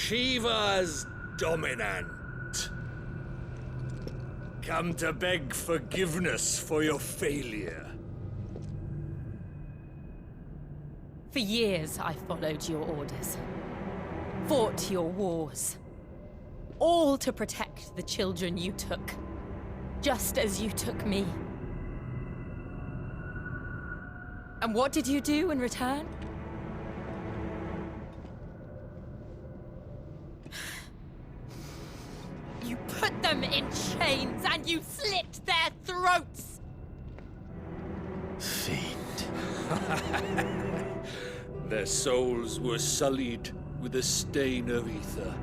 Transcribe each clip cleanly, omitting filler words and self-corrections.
Shiva's dominant. Come to beg forgiveness for your failure. For years, I followed your orders. Fought your wars. All to protect the children you took. Just as you took me. And what did you do in return? You put them in chains and you slit their throats! Fiend. Their souls were sullied with a stain of ether.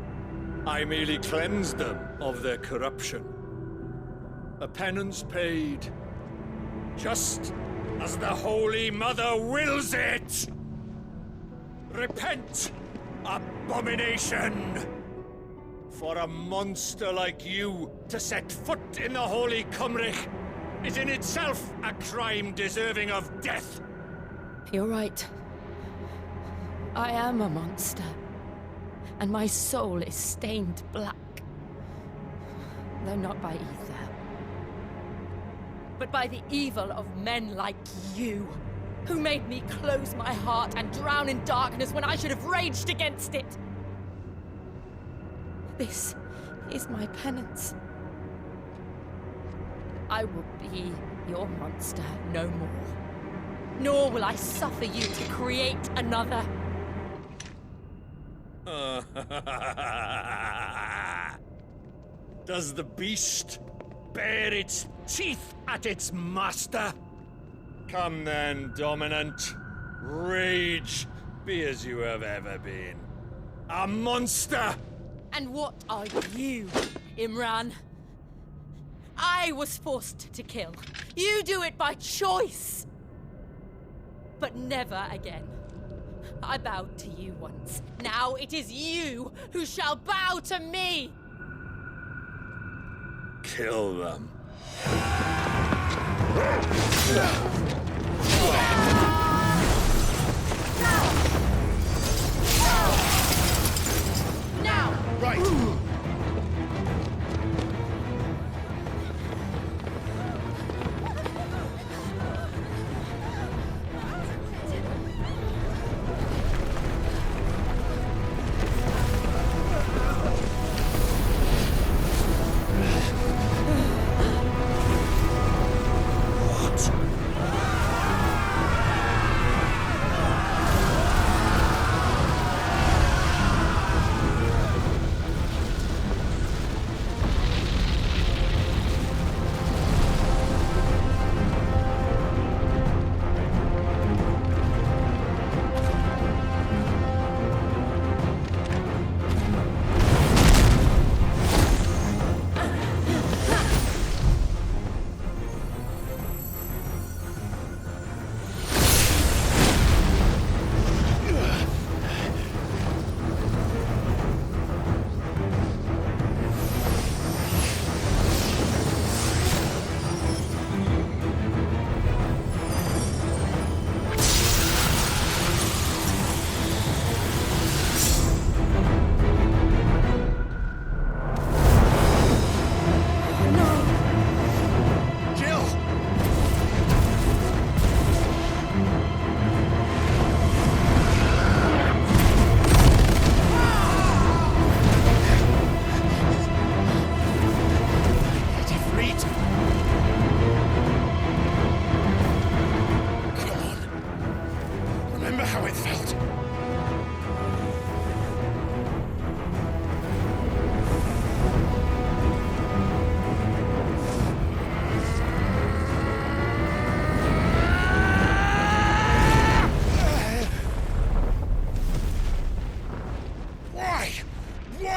I merely cleansed them of their corruption. A penance paid, just as the Holy Mother wills it! Repent, abomination! For a monster like you to set foot in the Holy Cymric is in itself a crime deserving of death. You're right. I am a monster. And my soul is stained black. Though not by ether. But by the evil of men like you, who made me close my heart and drown in darkness when I should have raged against it. This is my penance. I will be your monster no more. Nor will I suffer you to create another. Does the beast bare its teeth at its master? Come then, dominant. Rage, be as you have ever been. A monster! And what are you, Imran? I was forced to kill. You do it by choice. But never again. I bowed to you once. Now it is you who shall bow to me! Kill them. Now! Right!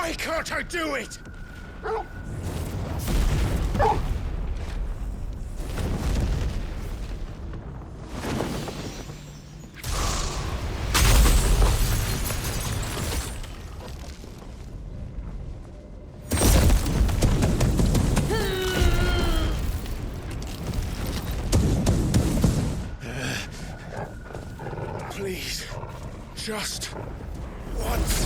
Why can't I do it? Please, just once.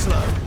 slow.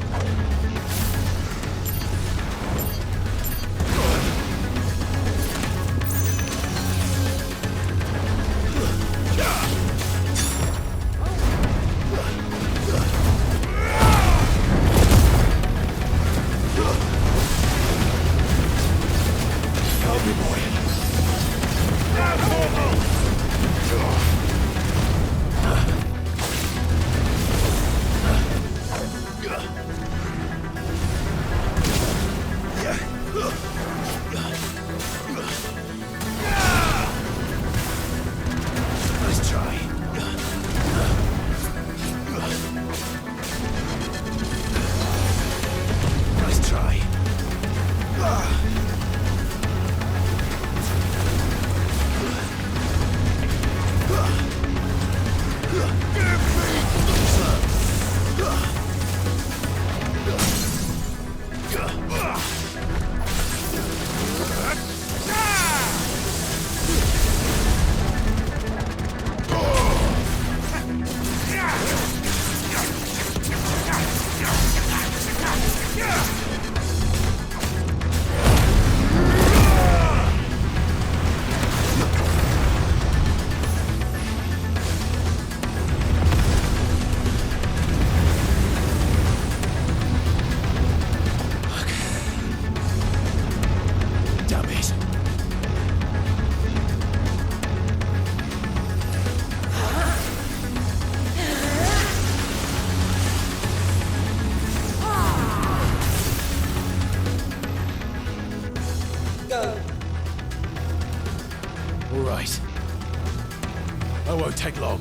Nice try. Nice try. Damn it. All right. I won't take long.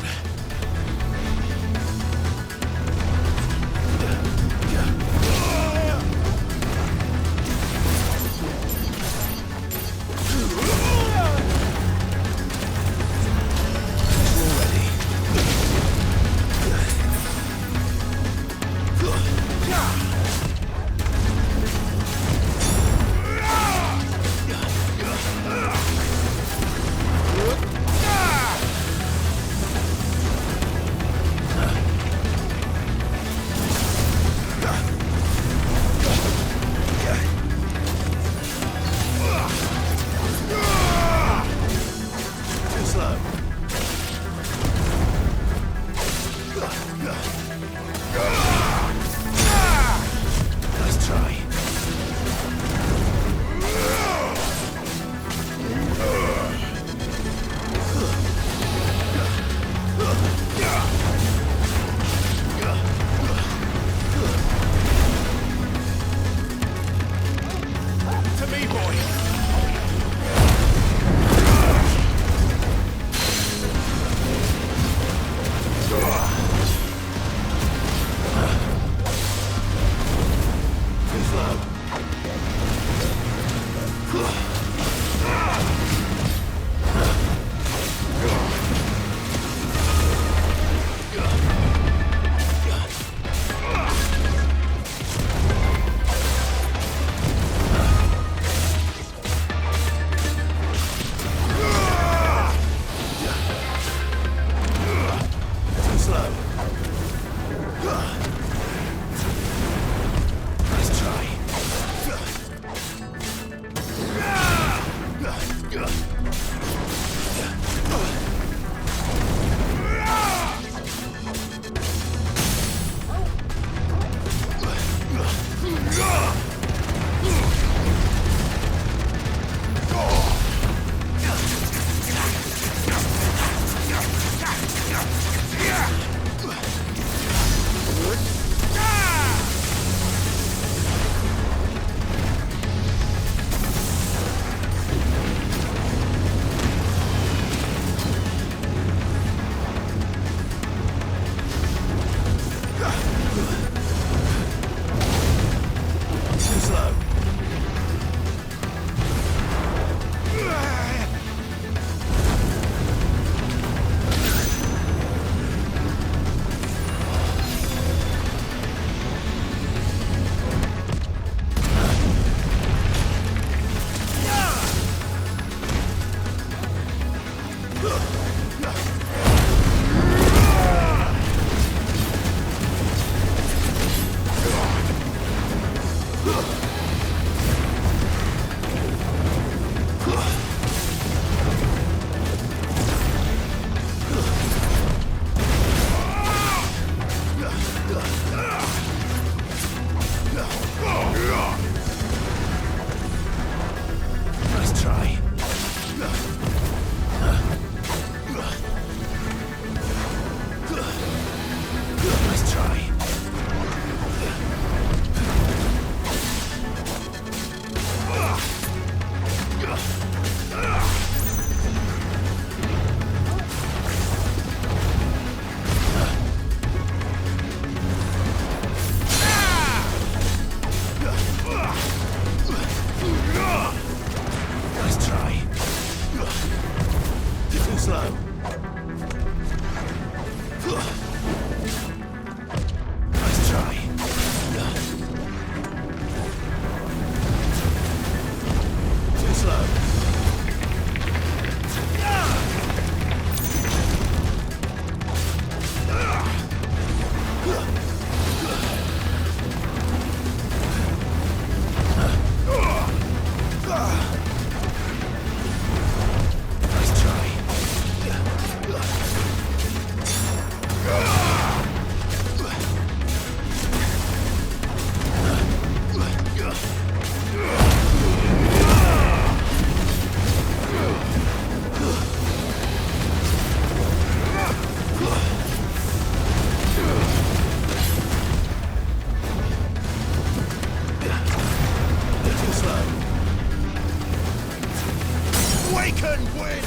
Satan wins!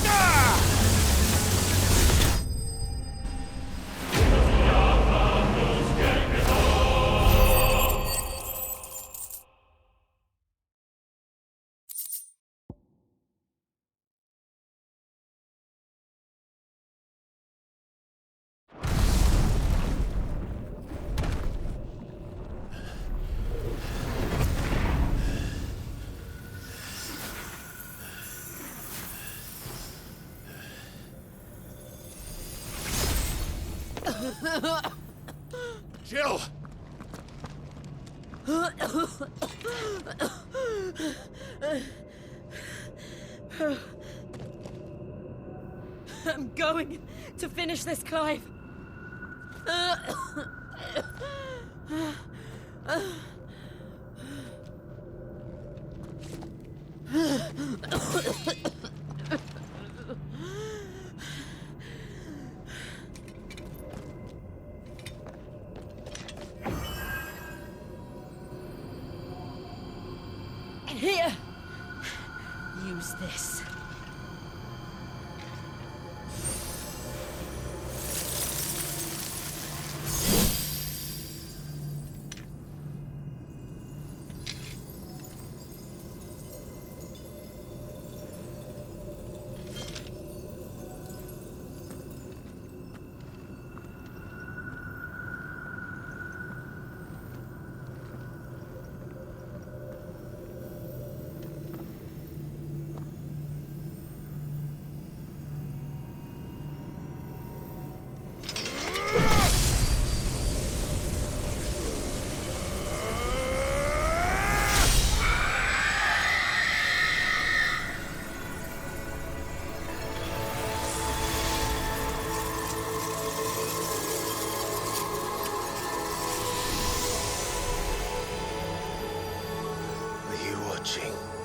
Ah! Jill! I'm going to finish this, Clive. Here! Use this.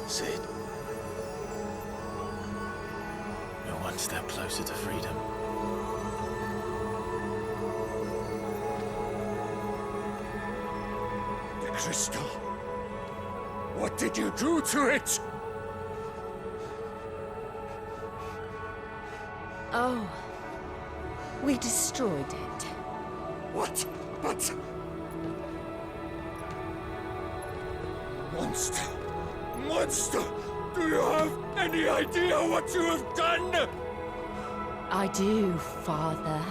Sid. You're one step closer to freedom. The crystal. What did you do to it? Oh. We destroyed it. What? But... Monster! Monster! Do you have any idea what you have done? I do, Father.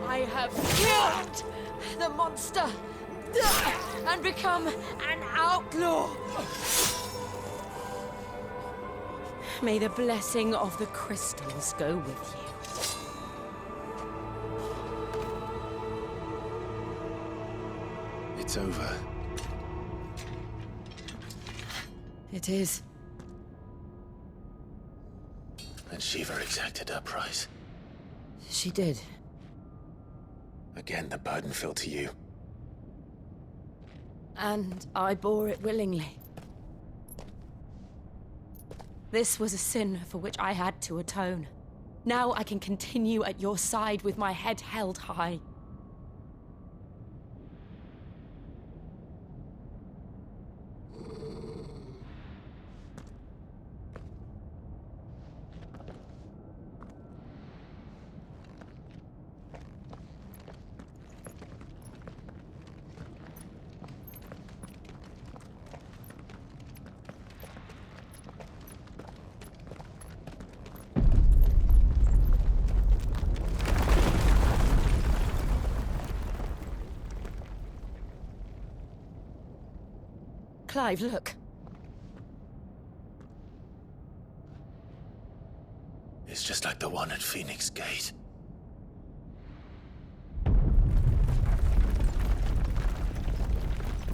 I have killed the monster and become an outlaw. May the blessing of the crystals go with you. It's over. It is. And Shiva exacted her price. She did. Again, the burden fell to you. And I bore it willingly. This was a sin for which I had to atone. Now I can continue at your side with my head held high. Clive, look. It's just like the one at Phoenix Gate.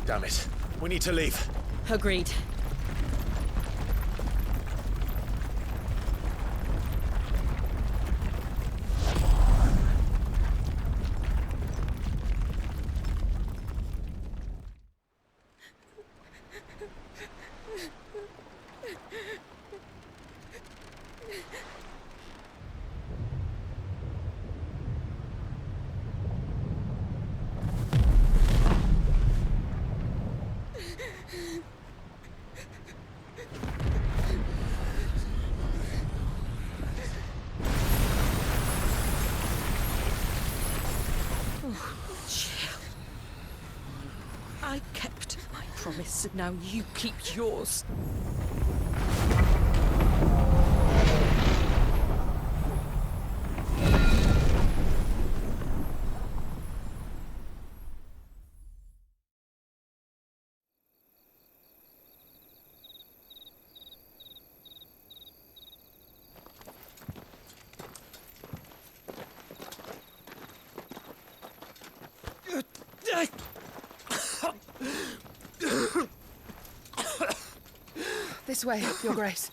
Damn it. We need to leave. Agreed. I kept my promise, and now you keep yours. This way, Your Grace.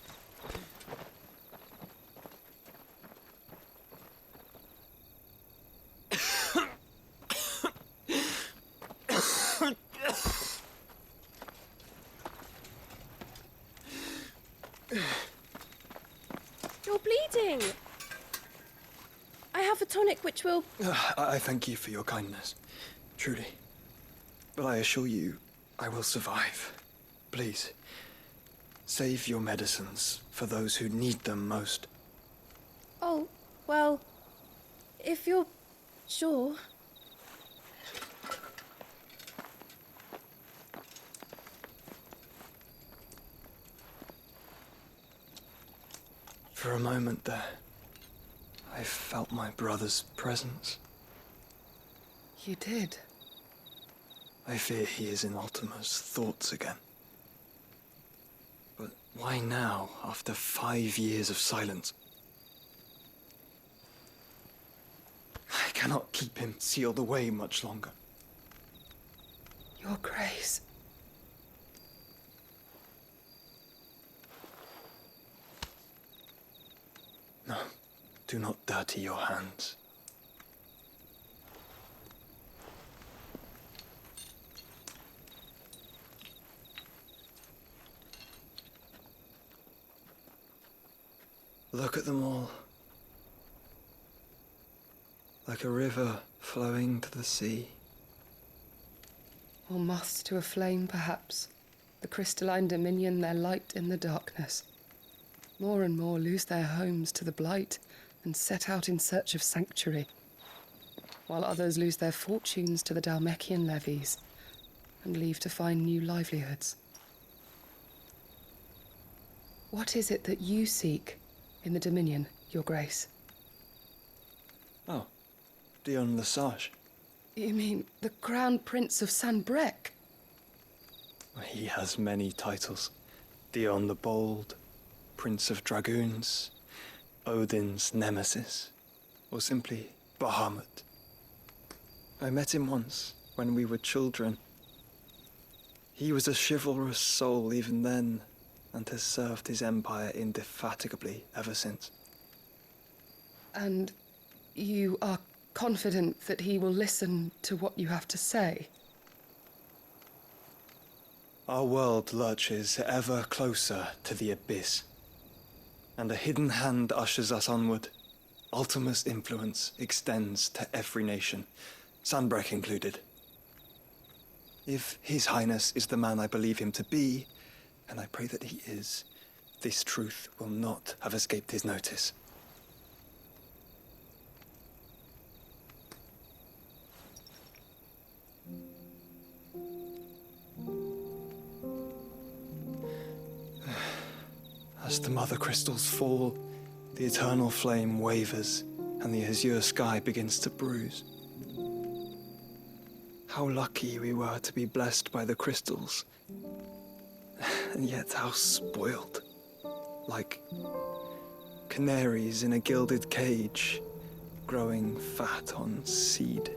You're bleeding. I have a tonic which will... I thank you for your kindness, truly. But I assure you, I will survive. Please, save your medicines for those who need them most. Oh, well, if you're sure. For a moment there, I felt my brother's presence. You did. I fear he is in Ultima's thoughts again. But why now, after 5 years of silence? I cannot keep him sealed away much longer. Your Grace. No, do not dirty your hands. Look at them all. Like a river flowing to the sea. Or moths to a flame, perhaps. The crystalline dominion their light in the darkness. More and more lose their homes to the blight and set out in search of sanctuary, while others lose their fortunes to the Dhalmekian levies and leave to find new livelihoods. What is it that you seek in the Dominion, Your Grace? Oh, Dion Lesage. You mean the Crown Prince of Sanbreque? He has many titles. Dion the Bold, Prince of Dragoons, Odin's Nemesis, or simply Bahamut. I met him once, when we were children. He was a chivalrous soul even then, and has served his empire indefatigably ever since. And you are confident that he will listen to what you have to say? Our world lurches ever closer to the abyss, and a hidden hand ushers us onward. Ultima's influence extends to every nation, Sanbreque included. If His Highness is the man I believe him to be, and I pray that he is, this truth will not have escaped his notice. As the mother crystals fall, the eternal flame wavers, and the azure sky begins to bruise. How lucky we were to be blessed by the crystals, and yet how spoiled. Like canaries in a gilded cage, growing fat on seed.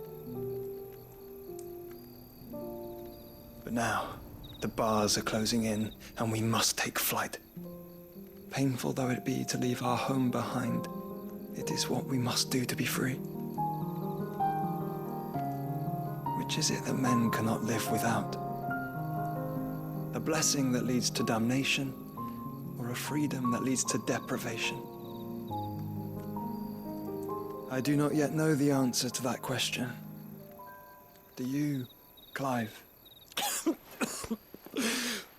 But now, the bars are closing in, and we must take flight. Painful though it be to leave our home behind, it is what we must do to be free. Which is it that men cannot live without? A blessing that leads to damnation, or a freedom that leads to deprivation? I do not yet know the answer to that question. Do you, Clive?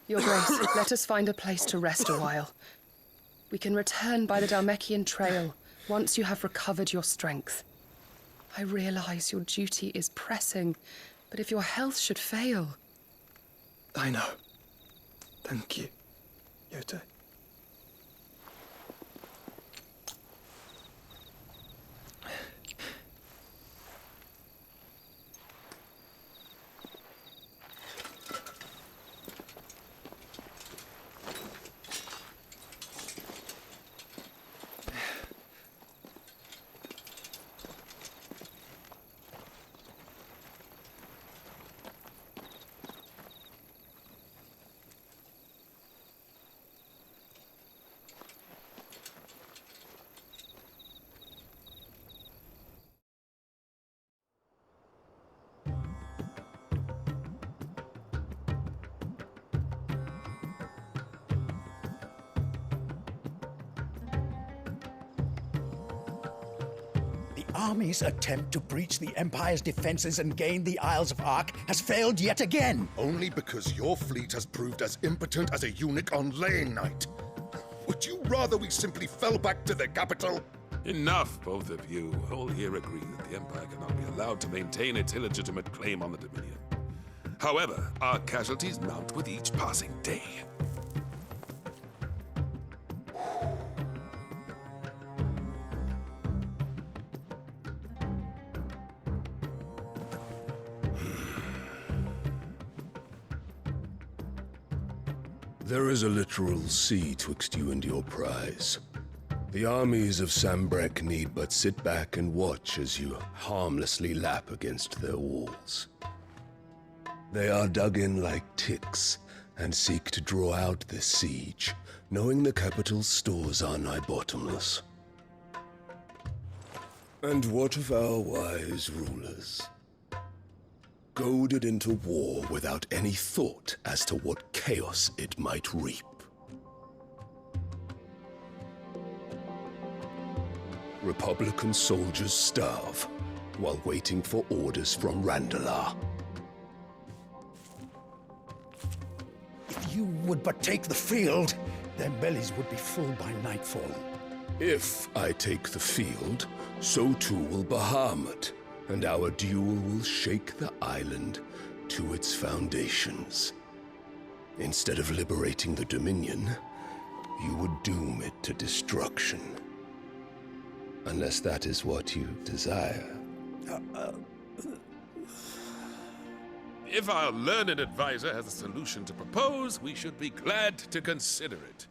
Your Grace, let us find a place to rest a while. We can return by the Dhalmekian trail once you have recovered your strength. I realize your duty is pressing, but if your health should fail, I know. Thank you, Yote. The army's attempt to breach the Empire's defenses and gain the Isles of Ark has failed yet again. Only because your fleet has proved as impotent as a eunuch on laying night. Would you rather we simply fell back to the capital? Enough, both of you. All here agree that the Empire cannot be allowed to maintain its illegitimate claim on the Dominion. However, our casualties mount with each passing day. There is a literal sea twixt you and your prize. The armies of Sambrek need but sit back and watch as you harmlessly lap against their walls. They are dug in like ticks and seek to draw out this siege, knowing the capital's stores are nigh bottomless. And what of our wise rulers? Goaded into war without any thought as to what chaos it might reap. Republican soldiers starve while waiting for orders from Randalar. If you would but take the field, their bellies would be full by nightfall. If I take the field, so too will Bahamut, and our duel will shake the island to its foundations. Instead of liberating the Dominion, you would doom it to destruction. Unless that is what you desire. If our learned advisor has a solution to propose, we should be glad to consider it.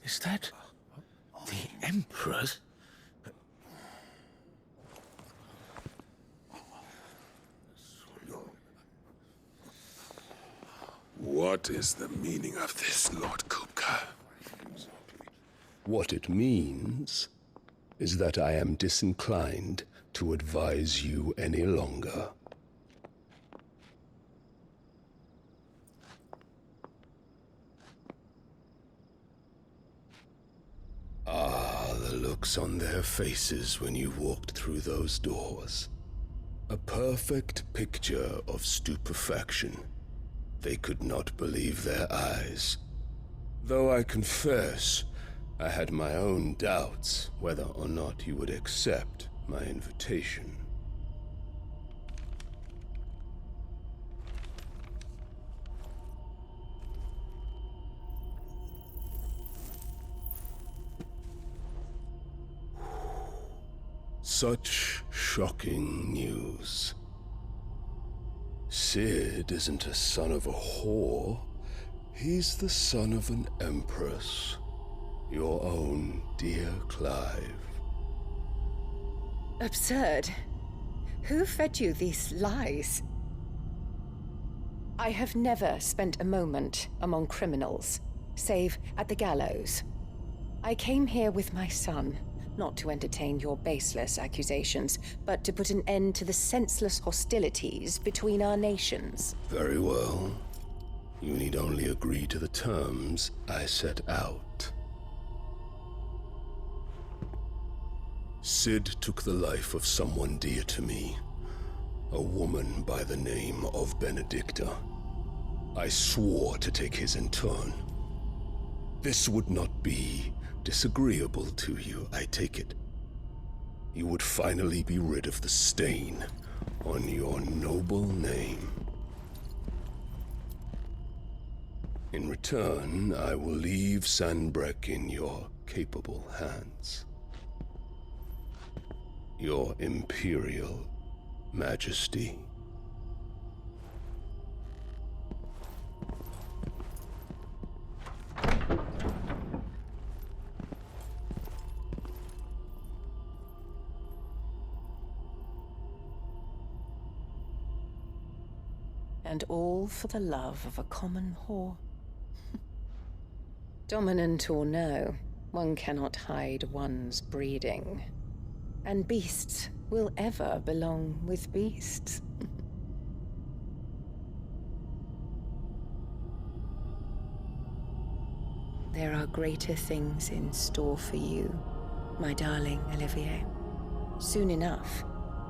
Is that the Emperor's? What is the meaning of this, Lord Kupka? What it means is that I am disinclined to advise you any longer. Ah, the looks on their faces when you walked through those doors. A perfect picture of stupefaction. They could not believe their eyes. Though I confess, I had my own doubts whether or not you would accept my invitation. Such shocking news. Sid isn't a son of a whore. He's the son of an empress. Your own dear Clive. Absurd. Who fed you these lies? I have never spent a moment among criminals, save at the gallows. I came here with my son, not to entertain your baseless accusations, but to put an end to the senseless hostilities between our nations. Very well. You need only agree to the terms I set out. Sid took the life of someone dear to me, a woman by the name of Benedicta. I swore to take his in turn. This would not be disagreeable to you, I take it. You would finally be rid of the stain on your noble name. In return, I will leave Sanbreque in your capable hands. Your Imperial Majesty. And all for the love of a common whore. Dominant or no, one cannot hide one's breeding. And beasts will ever belong with beasts. There are greater things in store for you, my darling Olivier. Soon enough,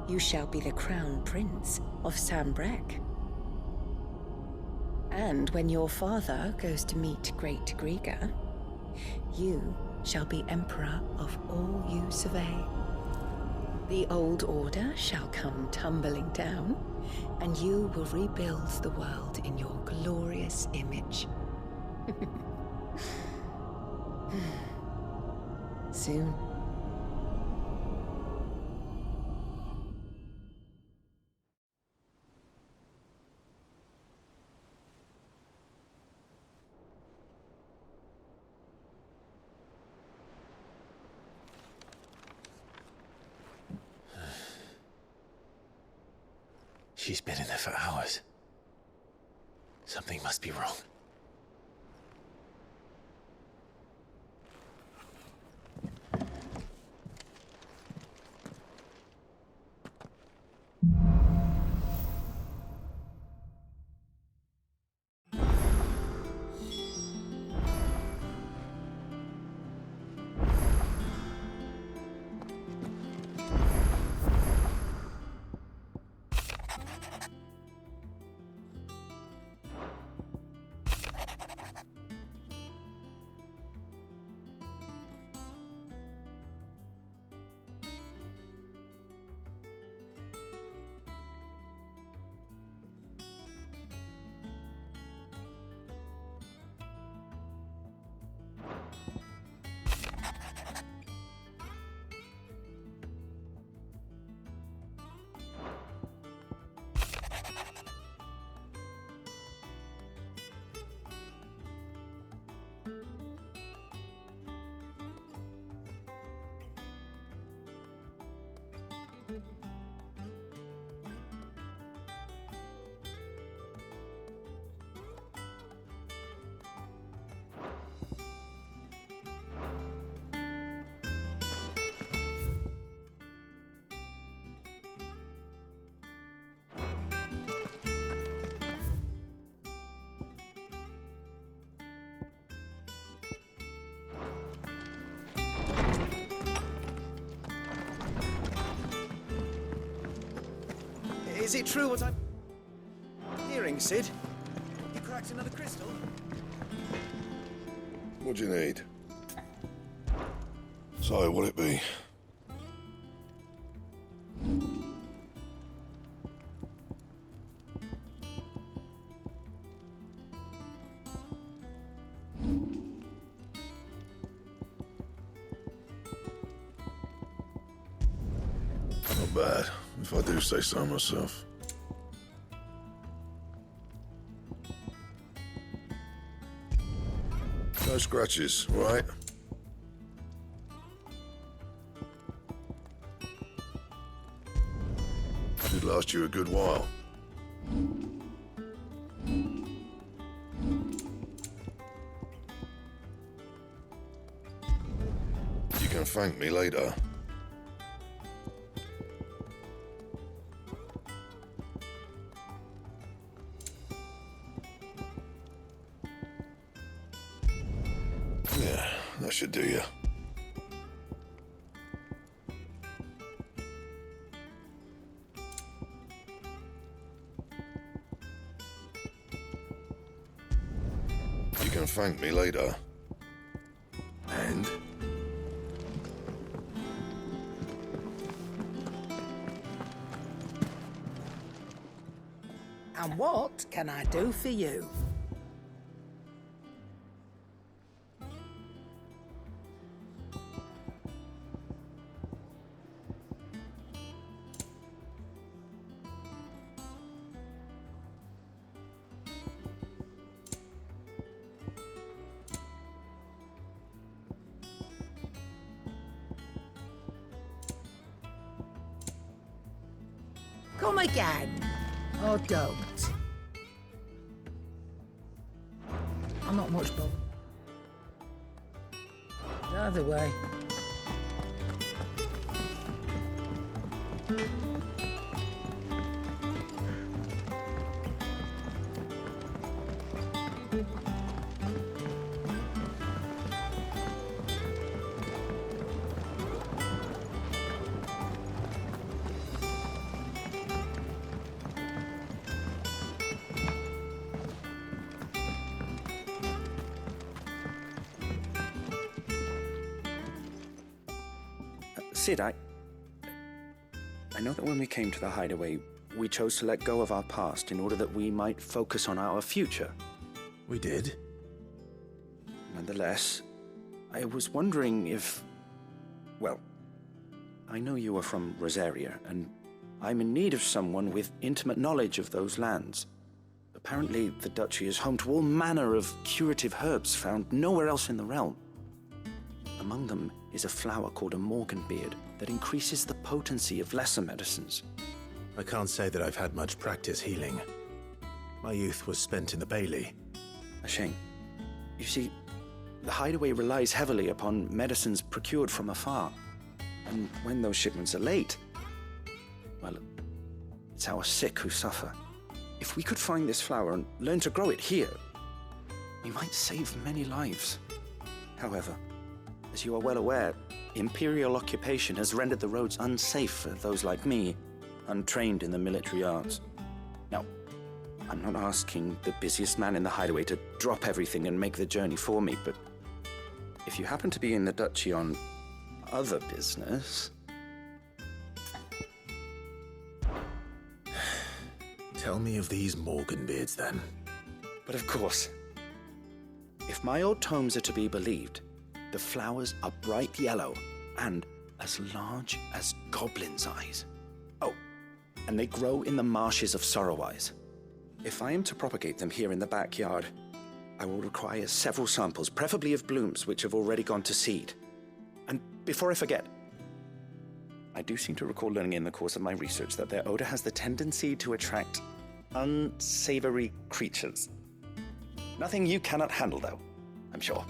you shall be the crown prince of Sanbreque. And when your father goes to meet Great Griga, you shall be emperor of all you survey. The old order shall come tumbling down, and you will rebuild the world in your glorious image. Soon. She's been in there for hours. Something must be wrong. Is it true what I'm hearing, Sid? You cracked another crystal? What do you need? So, what'll it be? Not bad, if I do say so myself. No scratches, right? Should last you a good while. You can thank me later. Yeah, that should do you. can thank me later. And? And what can I do for you? Come again, or don't. I'm not much bothered. Either way. Sid, I know that when we came to the hideaway, we chose to let go of our past in order that we might focus on our future. We did? Nonetheless, I was wondering if... Well, I know you are from Rosaria, and I'm in need of someone with intimate knowledge of those lands. Apparently, the duchy is home to all manner of curative herbs found nowhere else in the realm. Among them is a flower called a morganbeard that increases the potency of lesser medicines. I can't say that I've had much practice healing. My youth was spent in the Bailey. A shame. You see, the hideaway relies heavily upon medicines procured from afar. And when those shipments are late, well, it's our sick who suffer. If we could find this flower and learn to grow it here, we might save many lives. However, as you are well aware, imperial occupation has rendered the roads unsafe for those like me, untrained in the military arts. Now, I'm not asking the busiest man in the hideaway to drop everything and make the journey for me, but if you happen to be in the duchy on other business... Tell me of these morganbeards, then. But of course, if my old tomes are to be believed, the flowers are bright yellow and as large as goblins' eyes. Oh, and they grow in the marshes of Sorrowwise. If I am to propagate them here in the backyard, I will require several samples, preferably of blooms which have already gone to seed. And before I forget, I do seem to recall learning in the course of my research that their odor has the tendency to attract unsavory creatures. Nothing you cannot handle, though, I'm sure.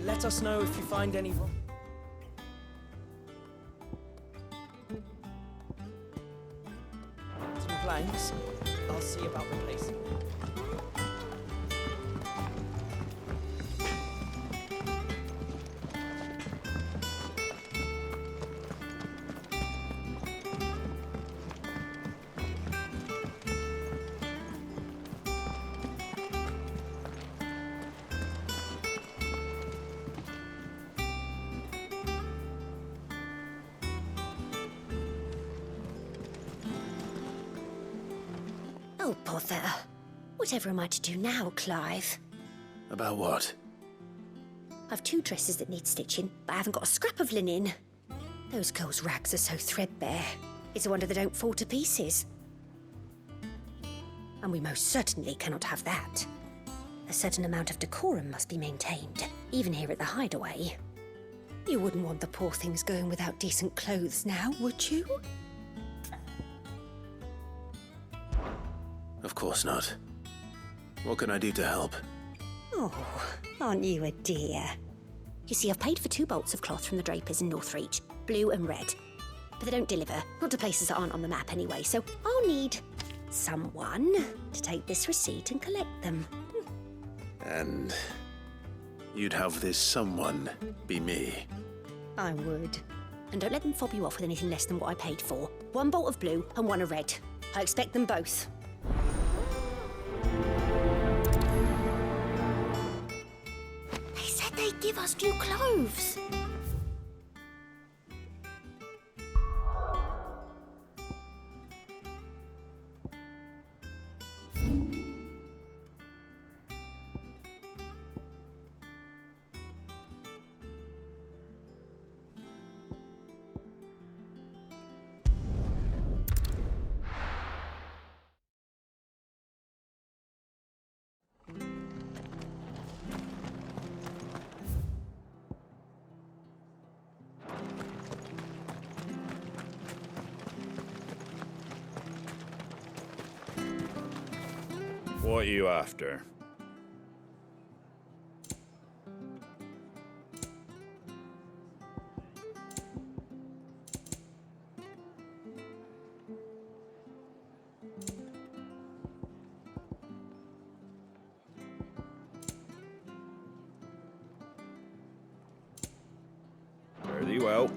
Let us know if you find any... Some planks. I'll see about replacing them. Oh, bother. Whatever am I to do now, Clive? About what? I've 2 dresses that need stitching, but I haven't got a scrap of linen. Those girls' rags are so threadbare. It's a wonder they don't fall to pieces. And we most certainly cannot have that. A certain amount of decorum must be maintained, even here at the hideaway. You wouldn't want the poor things going without decent clothes now, would you? Of course not. What can I do to help? Oh, aren't you a dear? You see, I've paid for 2 bolts of cloth from the drapers in Northreach, blue and red. But they don't deliver, not to places that aren't on the map anyway, so I'll need someone to take this receipt and collect them. And you'd have this someone be me. I would. And don't let them fob you off with anything less than what I paid for. 1 bolt of blue and 1 of red. I expect them both. They said they'd give us new clothes. What are you after? Very well.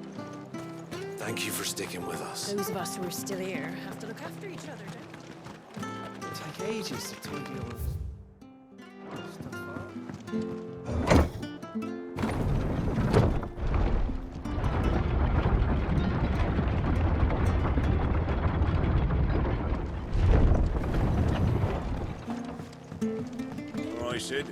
Thank you for sticking with us. Those of us who are still here have to look after each other, don't we? It'll take ages to tidy all this stuff up. All right, Sid.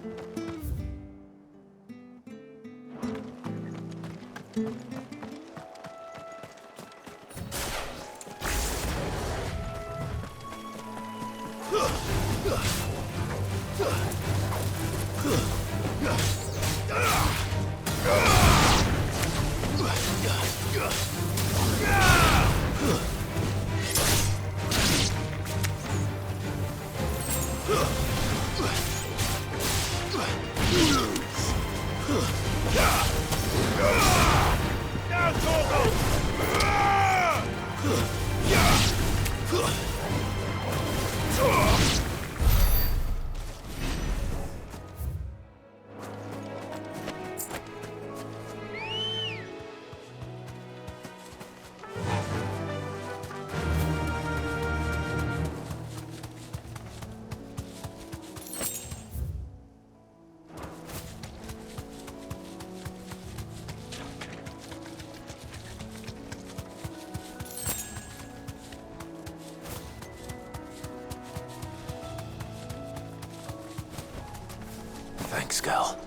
Thanks, girl.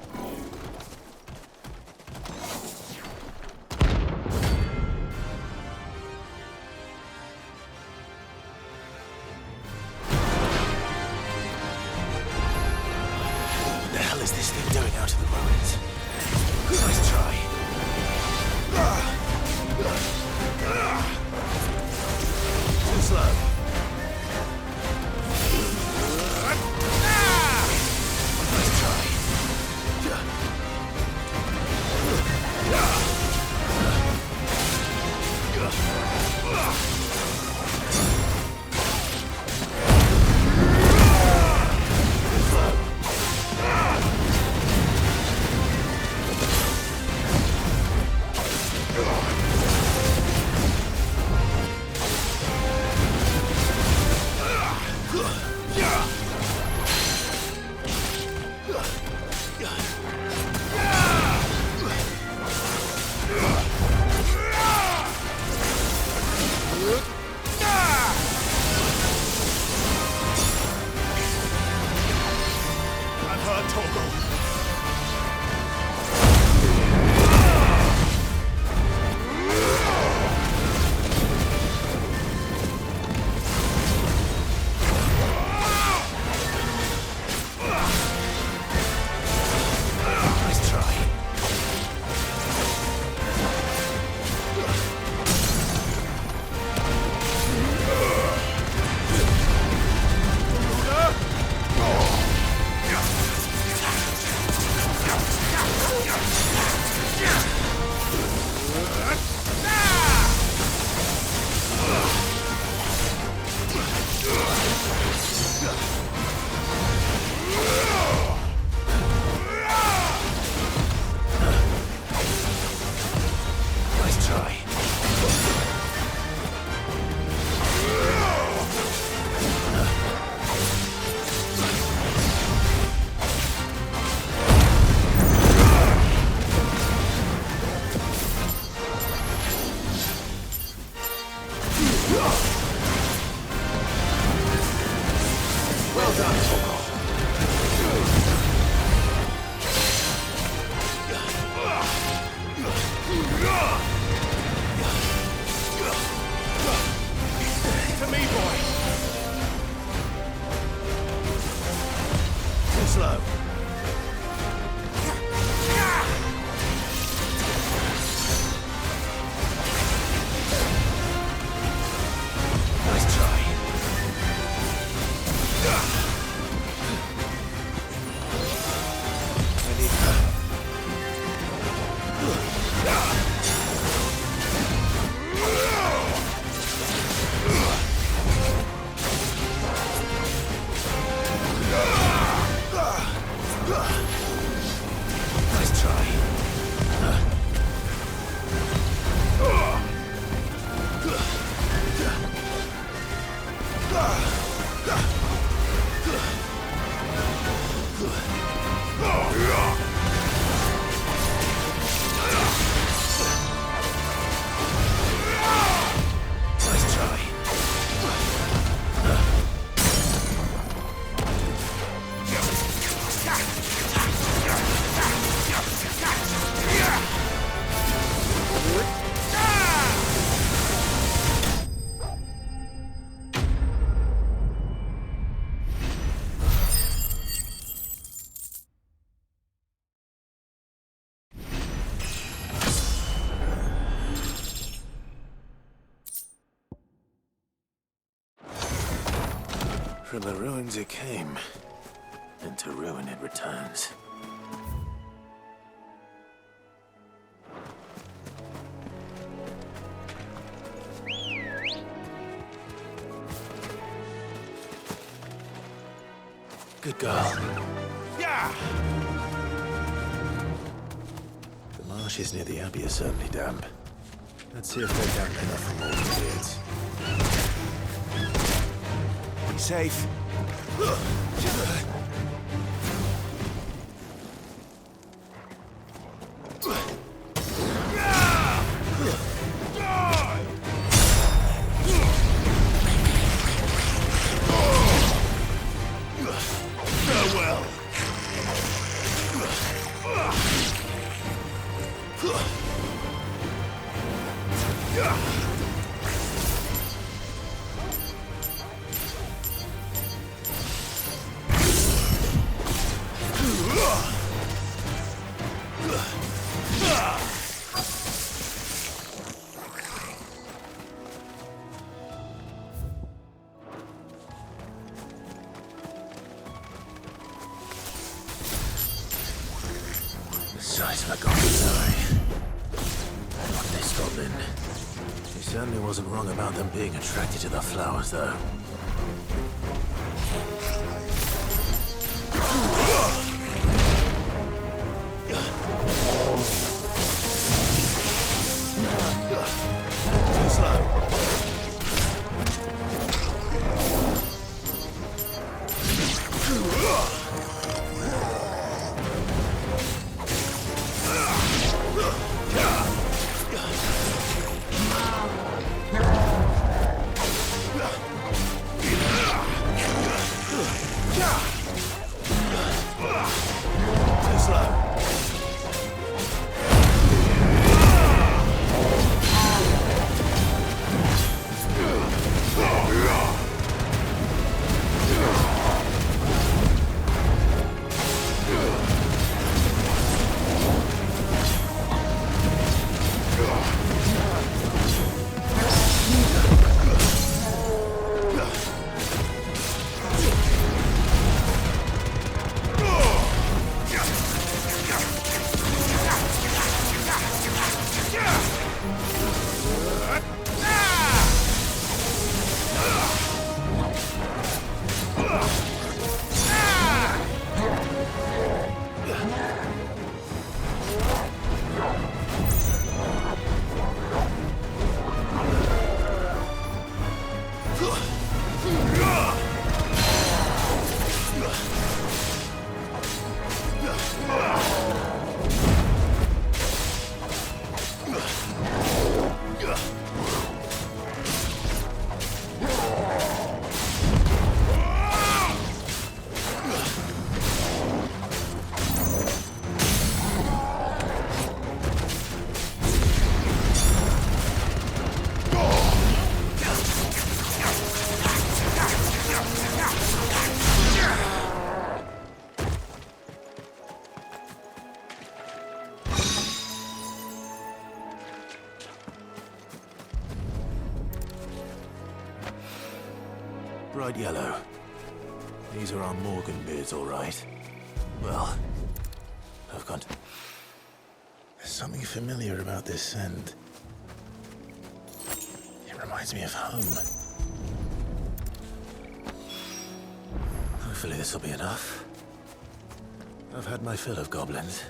What the hell is this thing doing out in the ruins? Nice try. Too slow. To me, boy! Too slow. Nice try. I need her. Nice try. Nice try. From the ruins it came, and to ruin it returns. Good girl. Yeah! The marshes near the Abbey are certainly damp. Let's see if they're damp enough for more beards. Be safe. Farewell. The size of a goblin's eye. Not this goblin. He certainly wasn't wrong about them being attracted to the flowers, though. Too slow. bright yellow. These are our Morgan beards, all right. Well, I've got... There's something familiar about this scent. It reminds me of home. Hopefully this will be enough. I've had my fill of goblins.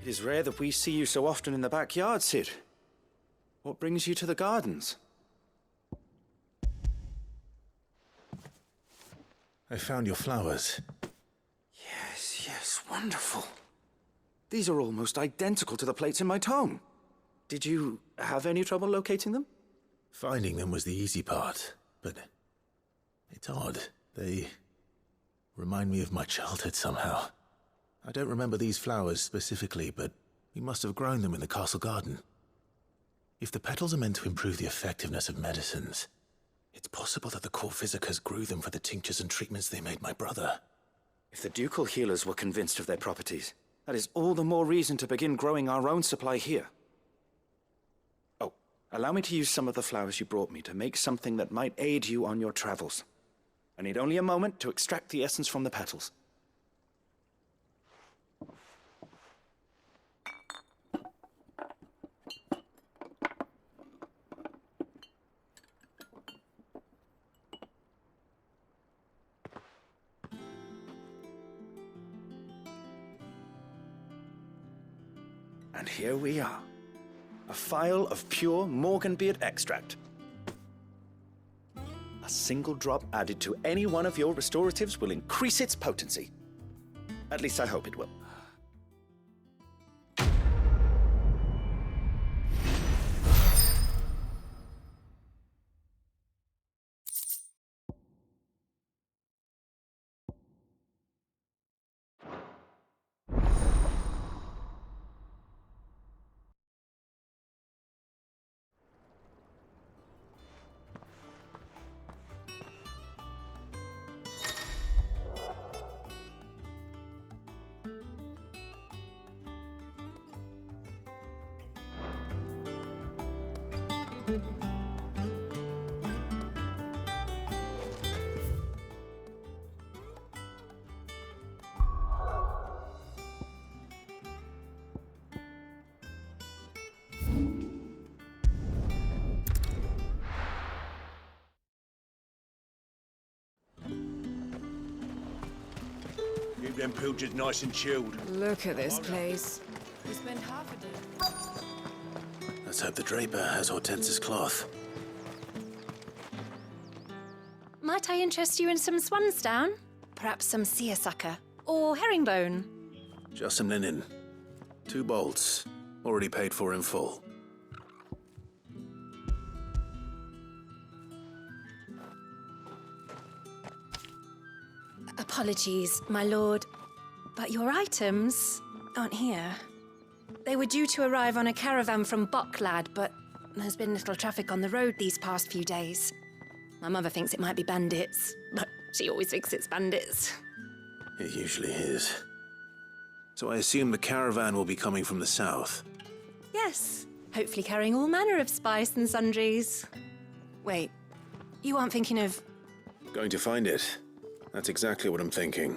It is rare that we see you so often in the backyard, Sid. What brings you to the gardens? I found your flowers. Yes, wonderful. These are almost identical to the plates in my tome. Did you have any trouble locating them? Finding them was the easy part, but it's odd. They remind me of my childhood somehow. I don't remember these flowers specifically, but we must have grown them in the castle garden. If the petals are meant to improve the effectiveness of medicines, it's possible that the court physicers grew them for the tinctures and treatments they made my brother. If the ducal healers were convinced of their properties, that is all the more reason to begin growing our own supply here. Oh, allow me to use some of the flowers you brought me to make something that might aid you on your travels. I need only a moment to extract the essence from the petals. And here we are. A phial of pure Morganbeard extract. A single drop added to any one of your restoratives will increase its potency. At least I hope it will. Keep them pilchards nice and chilled. Look at this place. We spent half a day. Let's hope the draper has Hortense's cloth. Might I interest you in some swansdown? Perhaps some seersucker or herringbone? Just some linen. 2 bolts. Already paid for in full. Apologies, my lord, but your items aren't here. They were due to arrive on a caravan from Bocklad, but there's been little traffic on the road these past few days. My mother thinks it might be bandits, but she always thinks it's bandits. It usually is. So I assume the caravan will be coming from the south. Yes, hopefully carrying all manner of spice and sundries. Wait, you aren't thinking of... Going to find it. That's exactly what I'm thinking.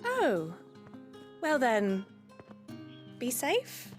Oh, well then, be safe.